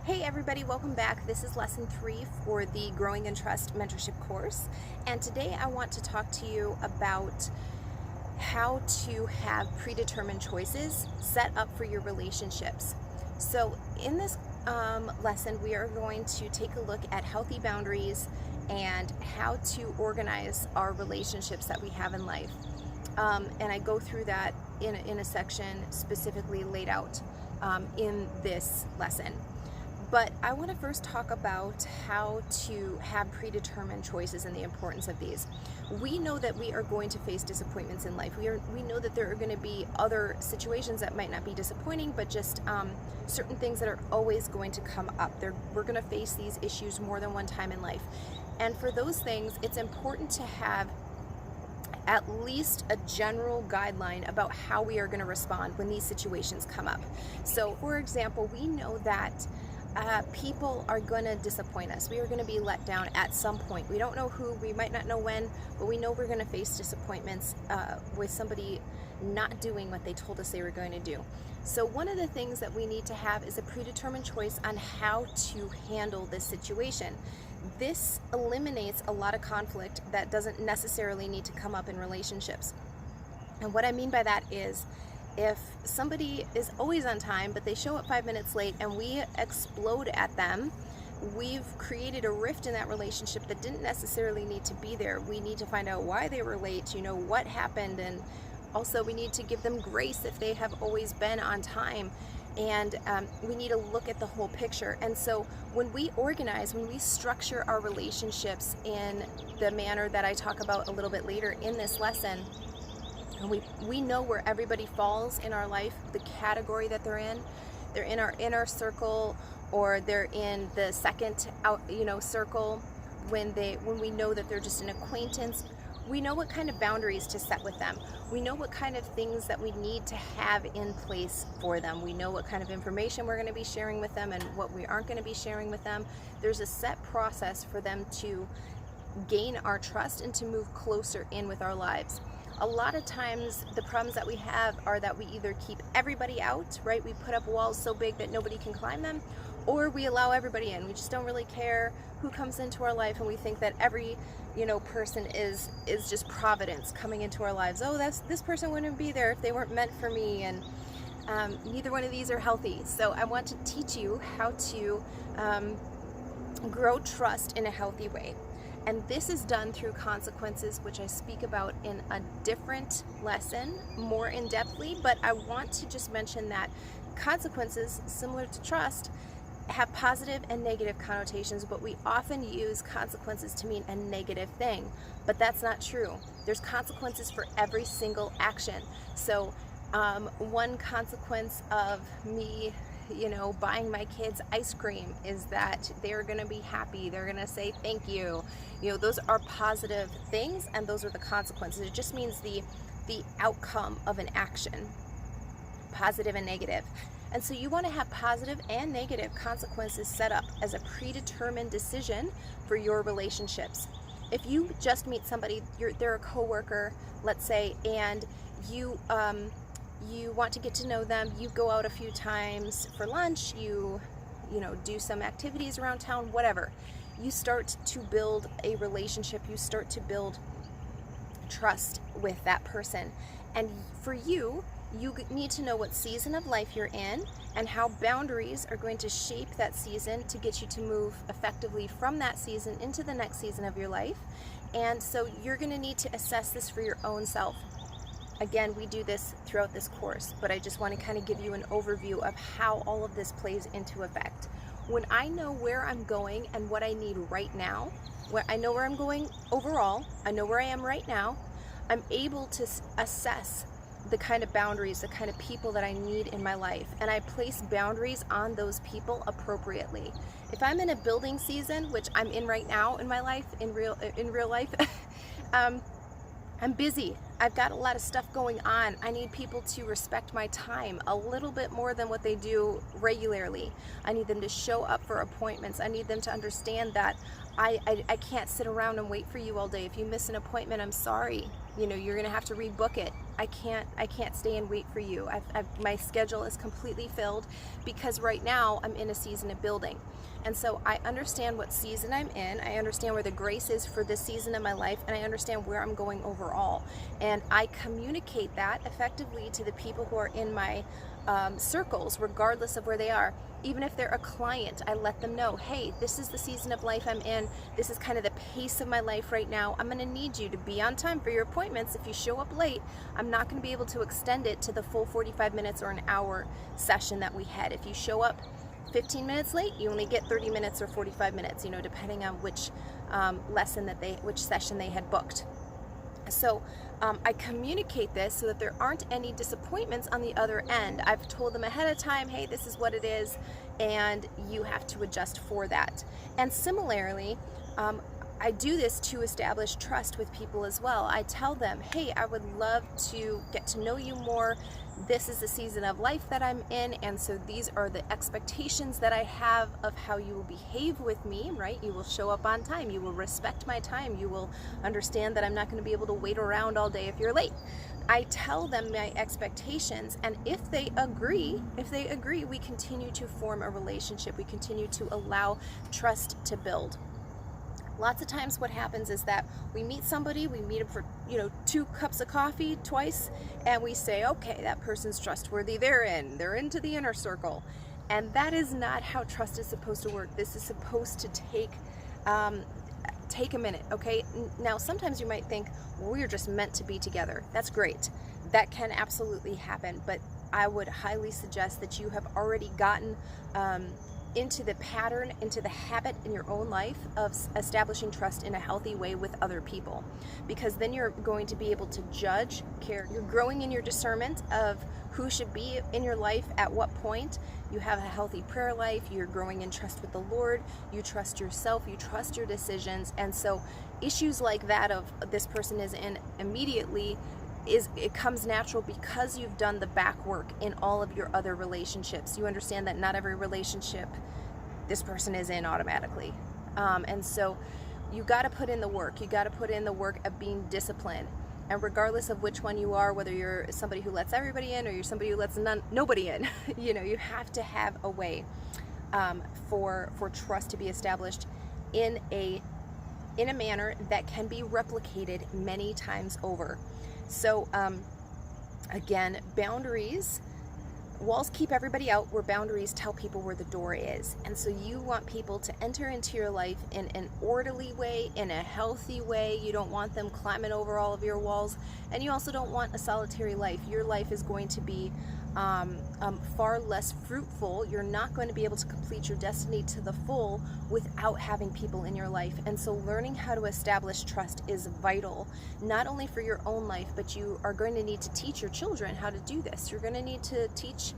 Hey everybody, welcome back. This is lesson 3 for the Growing in Trust mentorship course. And today I want to talk to you about how to have predetermined choices set up for your relationships. So in this lesson, we are going to take a look at healthy boundaries and how to organize our relationships that we have in life. And I go through that in a section specifically laid out in this lesson. But I want to first talk about how to have predetermined choices and the importance of these. We know that we are going to face disappointments in life. We know that there are going to be other situations that might not be disappointing, but just certain things that are always going to come up. We're going to face these issues more than one time in life. And for those things, it's important to have at least a general guideline about how we are going to respond when these situations come up. So, for example, we know that people are going to disappoint us. We are going to be let down at some point. We don't know who, we might not know when, but we know we're going to face disappointments with somebody not doing what they told us they were going to do. So one of the things that we need to have is a predetermined choice on how to handle this situation. This eliminates a lot of conflict that doesn't necessarily need to come up in relationships. And what I mean by that is, if somebody is always on time, but they show up 5 minutes late and we explode at them, we've created a rift in that relationship that didn't necessarily need to be there. We need to find out why they were late, what happened, and also we need to give them grace if they have always been on time. And we need to look at the whole picture. And so when we organize, when we structure our relationships in the manner that I talk about a little bit later in this lesson, and we know where everybody falls in our life, the category that they're in. They're in our inner circle, or they're in the second out, circle. When we know that they're just an acquaintance, we know what kind of boundaries to set with them. We know what kind of things that we need to have in place for them. We know what kind of information we're going to be sharing with them and what we aren't going to be sharing with them. There's a set process for them to gain our trust and to move closer in with our lives. A lot of times the problems that we have are that we either keep everybody out, right? We put up walls so big that nobody can climb them, or we allow everybody in. We just don't really care who comes into our life, and we think that every person is just providence coming into our lives. Oh, this person wouldn't be there if they weren't meant for me, and neither one of these are healthy. So I want to teach you how to grow trust in a healthy way. And this is done through consequences, which I speak about in a different lesson, more in-depthly, but I want to just mention that consequences, similar to trust, have positive and negative connotations, but we often use consequences to mean a negative thing, but that's not true. There's consequences for every single action. So one consequence of me buying my kids ice cream is that they're going to be happy. They're going to say thank you. Those are positive things, and those are the consequences. It just means the outcome of an action, positive and negative. And so you want to have positive and negative consequences set up as a predetermined decision for your relationships. If you just meet somebody, they're a coworker, let's say, and you want to get to know them, you go out a few times for lunch, you do some activities around town, whatever. You start to build a relationship, you start to build trust with that person. And for you need to know what season of life you're in and how boundaries are going to shape that season to get you to move effectively from that season into the next season of your life. And so you're going to need to assess this for your own self. Again, we do this throughout this course, but I just want to kind of give you an overview of how all of this plays into effect. When I know where I'm going and what I need right now, I know where I'm going overall, I know where I am right now, I'm able to assess the kind of boundaries, the kind of people that I need in my life, and I place boundaries on those people appropriately. If I'm in a building season, which I'm in right now in my life, in real life, I'm busy. I've got a lot of stuff going on. I need people to respect my time a little bit more than what they do regularly. I need them to show up for appointments. I need them to understand that I can't sit around and wait for you all day. If you miss an appointment, I'm sorry. You're going to have to rebook it. I can't stay and wait for you. My schedule is completely filled because right now I'm in a season of building. And so I understand what season I'm in. I understand where the grace is for this season of my life, and I understand where I'm going overall. And I communicate that effectively to the people who are in my circles, regardless of where they are. Even if they're a client, I let them know, hey, this is the season of life I'm in. This is kind of the pace of my life right now. I'm going to need you to be on time for your appointments. If you show up late, I'm not going to be able to extend it to the full 45 minutes or an hour session that we had. If you show up 15 minutes late, you only get 30 minutes or 45 minutes, depending on which which session they had booked. So I communicate this so that there aren't any disappointments on the other end. I've told them ahead of time, hey, this is what it is, and you have to adjust for that. And similarly, I do this to establish trust with people as well. I tell them, hey, I would love to get to know you more. This is the season of life that I'm in, and so these are the expectations that I have of how you will behave with me, right? You will show up on time. You will respect my time. You will understand that I'm not going to be able to wait around all day if you're late. I tell them my expectations, and if they agree, we continue to form a relationship. We continue to allow trust to build. Lots of times what happens is that we meet somebody, we meet them for 2 cups of coffee twice, and we say, okay, that person's trustworthy, they're into the inner circle. And that is not how trust is supposed to work. This is supposed to take a minute, okay? Now sometimes you might think, well, we're just meant to be together. That's great. That can absolutely happen, but I would highly suggest that you have already gotten into the pattern, into the habit in your own life of establishing trust in a healthy way with other people, because then you're going to be able to judge, care. You're growing in your discernment of who should be in your life at what point. You have a healthy prayer life. You're growing in trust with the Lord. You trust yourself. You trust your decisions. And so issues like that of this person is in immediately, it comes natural because you've done the back work in all of your other relationships. You understand that not every relationship this person is in automatically. And so you got to put in the work. You got to put in the work of being disciplined. And regardless of which one you are, whether you're somebody who lets everybody in or you're somebody who lets nobody in, you have to have a way for trust to be established in a manner that can be replicated many times over. So again, boundaries, walls keep everybody out, where boundaries tell people where the door is. And so you want people to enter into your life in an orderly way, in a healthy way. You don't want them climbing over all of your walls, and you also don't want a solitary life. Your life is going to be far less fruitful. You're not going to be able to complete your destiny to the full without having people in your life. And so learning how to establish trust is vital, not only for your own life, but you are going to need to teach your children how to do this. You're going to need to teach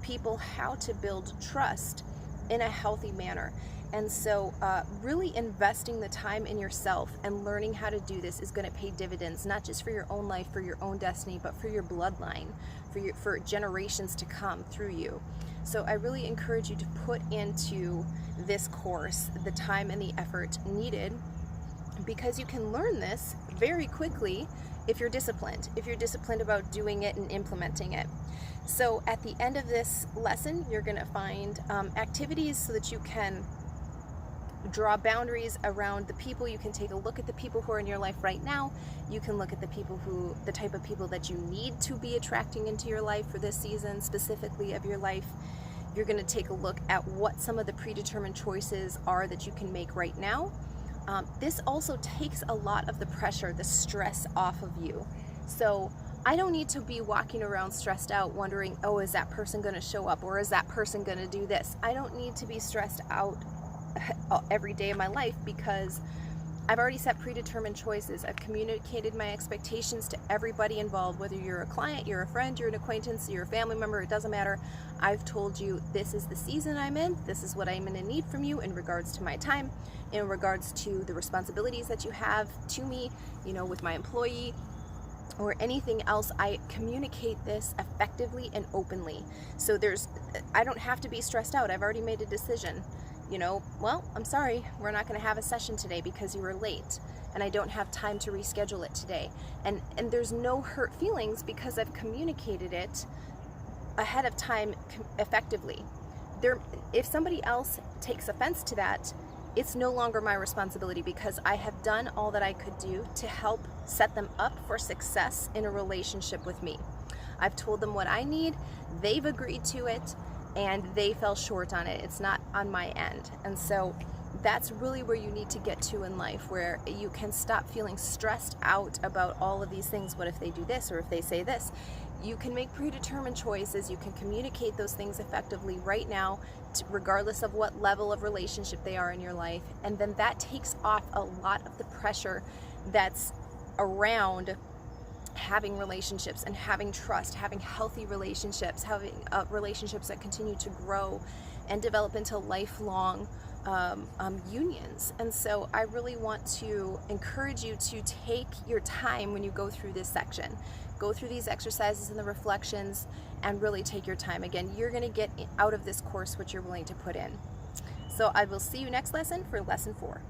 people how to build trust in a healthy manner. And so really investing the time in yourself and learning how to do this is going to pay dividends, not just for your own life, for your own destiny, but for your bloodline, for generations to come through you. So I really encourage you to put into this course the time and the effort needed, because you can learn this very quickly if you're disciplined about doing it and implementing it. So at the end of this lesson, you're going to find activities so that you can draw boundaries around the people. You can take a look at the people who are in your life right now. You can look at the type of people that you need to be attracting into your life for this season specifically of your life. You're going to take a look at what some of the predetermined choices are that you can make right now. This also takes a lot of the pressure, the stress off of you. So I don't need to be walking around stressed out wondering, oh, is that person going to show up, or is that person going to do this? I don't need to be stressed out every day of my life, because I've already set predetermined choices. I've communicated my expectations to everybody involved, whether you're a client, you're a friend, you're an acquaintance, you're a family member, it doesn't matter. I've told you this is the season I'm in, this is what I'm going to need from you in regards to my time, in regards to the responsibilities that you have to me, with my employee or anything else. I communicate this effectively and openly. So I don't have to be stressed out. I've already made a decision. well, I'm sorry, we're not going to have a session today because you were late and I don't have time to reschedule it today. And there's no hurt feelings because I've communicated it ahead of time effectively. If somebody else takes offense to that, it's no longer my responsibility because I have done all that I could do to help set them up for success in a relationship with me. I've told them what I need, they've agreed to it, and they fell short on it. It's not on my end. And so that's really where you need to get to in life, where you can stop feeling stressed out about all of these things. What if they do this, or if they say this? You can make predetermined choices. You can communicate those things effectively right now, regardless of what level of relationship they are in your life. And then that takes off a lot of the pressure that's around having relationships and having trust, having healthy relationships, having relationships that continue to grow and develop into lifelong unions. And so I really want to encourage you to take your time when you go through this section. Go through these exercises and the reflections and really take your time. Again, you're going to get out of this course what you're willing to put in. So I will see you next lesson for lesson 4.